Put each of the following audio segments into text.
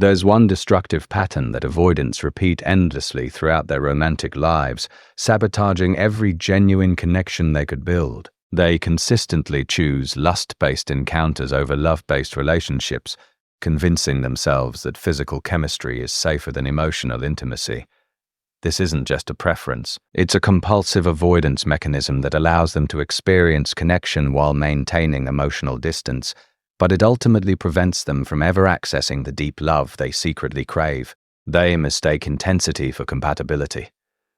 There's one destructive pattern that avoidants repeat endlessly throughout their romantic lives, sabotaging every genuine connection they could build. They consistently choose lust-based encounters over love-based relationships, convincing themselves that physical chemistry is safer than emotional intimacy. This isn't just a preference. It's a compulsive avoidance mechanism that allows them to experience connection while maintaining emotional distance, but it ultimately prevents them from ever accessing the deep love they secretly crave. They mistake intensity for compatibility.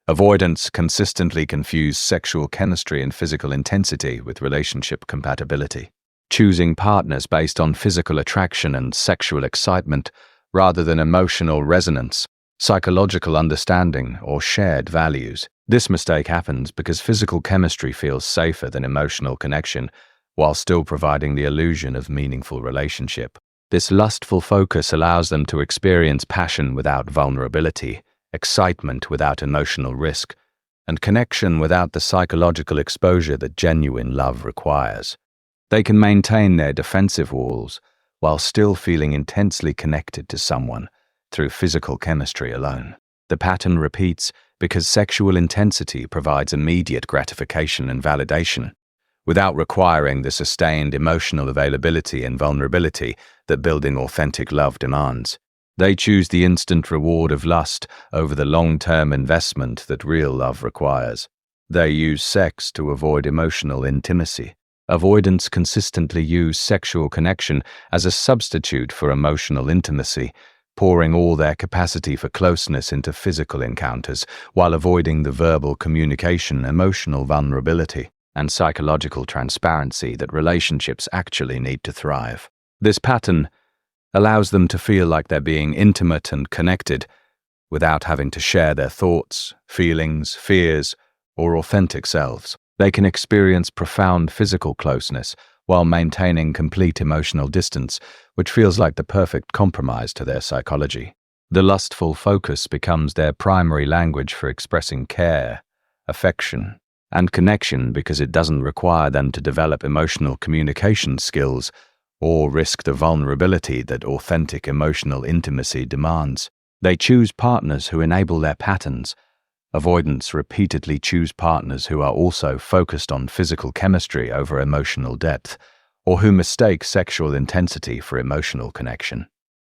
Avoidants consistently confuse sexual chemistry and physical intensity with relationship compatibility, choosing partners based on physical attraction and sexual excitement rather than emotional resonance, psychological understanding, or shared values. This mistake happens because physical chemistry feels safer than emotional connection, while still providing the illusion of meaningful relationship. This lustful focus allows them to experience passion without vulnerability, excitement without emotional risk, and connection without the psychological exposure that genuine love requires. They can maintain their defensive walls while still feeling intensely connected to someone through physical chemistry alone. The pattern repeats because sexual intensity provides immediate gratification and validation, without requiring the sustained emotional availability and vulnerability that building authentic love demands. They choose the instant reward of lust over the long-term investment that real love requires. They use sex to avoid emotional intimacy. Avoidants consistently use sexual connection as a substitute for emotional intimacy, pouring all their capacity for closeness into physical encounters while avoiding the verbal communication, emotional vulnerability, and psychological transparency that relationships actually need to thrive. This pattern allows them to feel like they're being intimate and connected without having to share their thoughts, feelings, fears, or authentic selves. They can experience profound physical closeness while maintaining complete emotional distance, which feels like the perfect compromise to their psychology. The lustful focus becomes their primary language for expressing care, affection, and connection because it doesn't require them to develop emotional communication skills or risk the vulnerability that authentic emotional intimacy demands. They choose partners who enable their patterns. Avoidants repeatedly choose partners who are also focused on physical chemistry over emotional depth, or who mistake sexual intensity for emotional connection.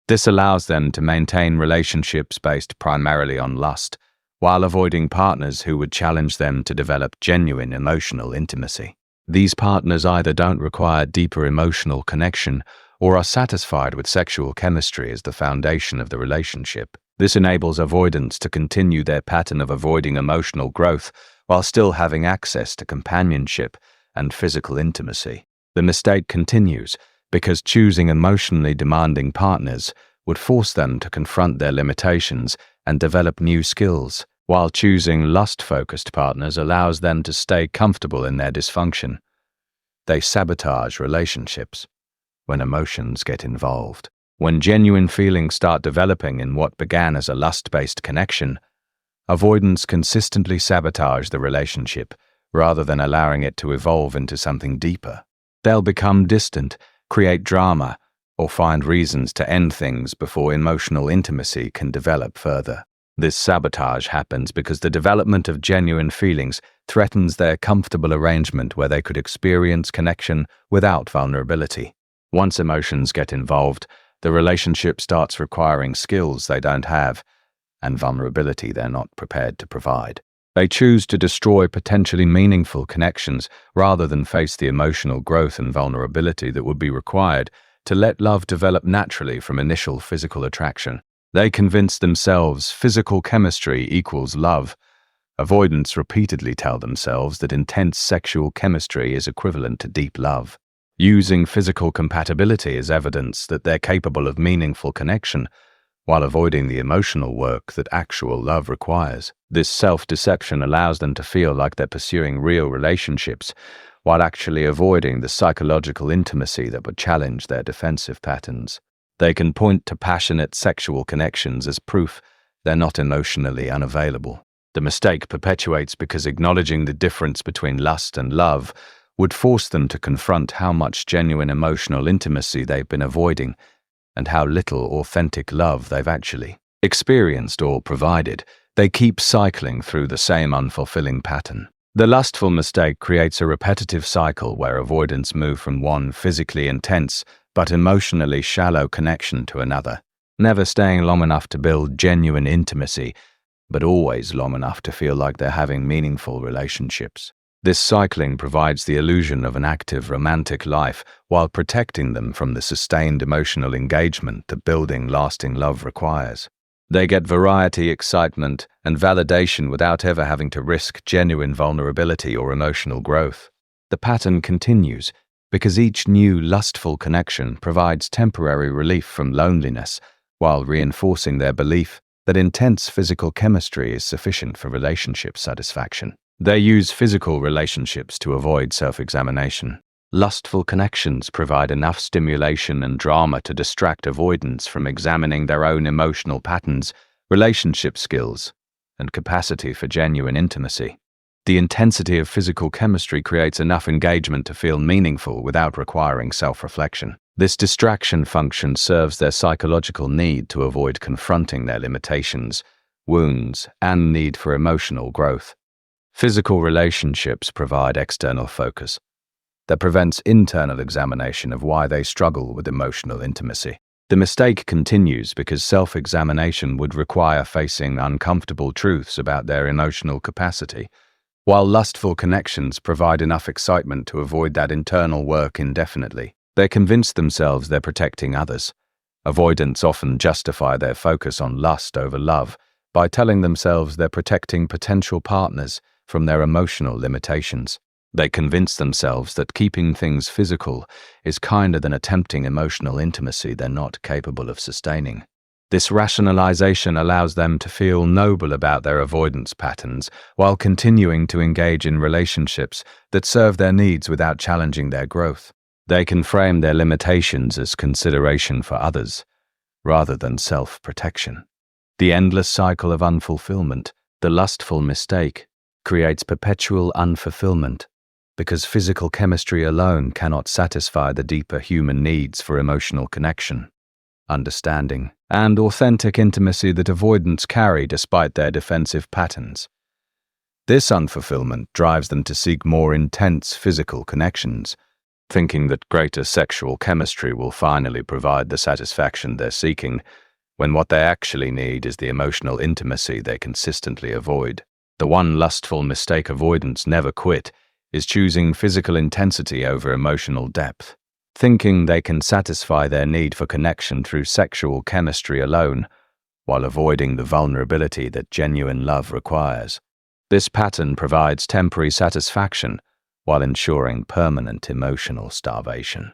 This allows them to maintain relationships based primarily on lust, while avoiding partners who would challenge them to develop genuine emotional intimacy. These partners either don't require deeper emotional connection or are satisfied with sexual chemistry as the foundation of the relationship. This enables avoidants to continue their pattern of avoiding emotional growth while still having access to companionship and physical intimacy. The mistake continues because choosing emotionally demanding partners would force them to confront their limitations and develop new skills, while choosing lust-focused partners allows them to stay comfortable in their dysfunction. They sabotage relationships when emotions get involved. When genuine feelings start developing in what began as a lust-based connection, avoidants consistently sabotage the relationship rather than allowing it to evolve into something deeper. They'll become distant, create drama, or find reasons to end things before emotional intimacy can develop further. This sabotage happens because the development of genuine feelings threatens their comfortable arrangement where they could experience connection without vulnerability. Once emotions get involved, the relationship starts requiring skills they don't have and vulnerability they're not prepared to provide. They choose to destroy potentially meaningful connections rather than face the emotional growth and vulnerability that would be required to let love develop naturally from initial physical attraction. They convince themselves physical chemistry equals love. Avoidants repeatedly tell themselves that intense sexual chemistry is equivalent to deep love, using physical compatibility as evidence that they're capable of meaningful connection, while avoiding the emotional work that actual love requires. This self-deception allows them to feel like they're pursuing real relationships, while actually avoiding the psychological intimacy that would challenge their defensive patterns. They can point to passionate sexual connections as proof they're not emotionally unavailable. The mistake perpetuates because acknowledging the difference between lust and love would force them to confront how much genuine emotional intimacy they've been avoiding and how little authentic love they've actually experienced or provided. They keep cycling through the same unfulfilling pattern. The lustful mistake creates a repetitive cycle where avoidance moves from one physically intense but emotionally shallow connection to another, never staying long enough to build genuine intimacy, but always long enough to feel like they're having meaningful relationships. This cycling provides the illusion of an active romantic life while protecting them from the sustained emotional engagement that building lasting love requires. They get variety, excitement, and validation without ever having to risk genuine vulnerability or emotional growth. The pattern continues because each new lustful connection provides temporary relief from loneliness while reinforcing their belief that intense physical chemistry is sufficient for relationship satisfaction. They use physical relationships to avoid self-examination. Lustful connections provide enough stimulation and drama to distract avoidance from examining their own emotional patterns, relationship skills, and capacity for genuine intimacy. The intensity of physical chemistry creates enough engagement to feel meaningful without requiring self-reflection. This distraction function serves their psychological need to avoid confronting their limitations, wounds, and need for emotional growth. Physical relationships provide external focus that prevents internal examination of why they struggle with emotional intimacy. The mistake continues because self-examination would require facing uncomfortable truths about their emotional capacity, while lustful connections provide enough excitement to avoid that internal work indefinitely. They convince themselves they're protecting others. Avoidants often justify their focus on lust over love by telling themselves they're protecting potential partners from their emotional limitations. They convince themselves that keeping things physical is kinder than attempting emotional intimacy they're not capable of sustaining. This rationalization allows them to feel noble about their avoidance patterns while continuing to engage in relationships that serve their needs without challenging their growth. They can frame their limitations as consideration for others, rather than self-protection. The endless cycle of unfulfillment, the lustful mistake, creates perpetual unfulfillment, because physical chemistry alone cannot satisfy the deeper human needs for emotional connection, understanding, and authentic intimacy that avoidants carry despite their defensive patterns. This unfulfillment drives them to seek more intense physical connections, thinking that greater sexual chemistry will finally provide the satisfaction they're seeking, when what they actually need is the emotional intimacy they consistently avoid. The one lustful mistake avoidants never quit is choosing physical intensity over emotional depth, thinking they can satisfy their need for connection through sexual chemistry alone, while avoiding the vulnerability that genuine love requires. This pattern provides temporary satisfaction while ensuring permanent emotional starvation.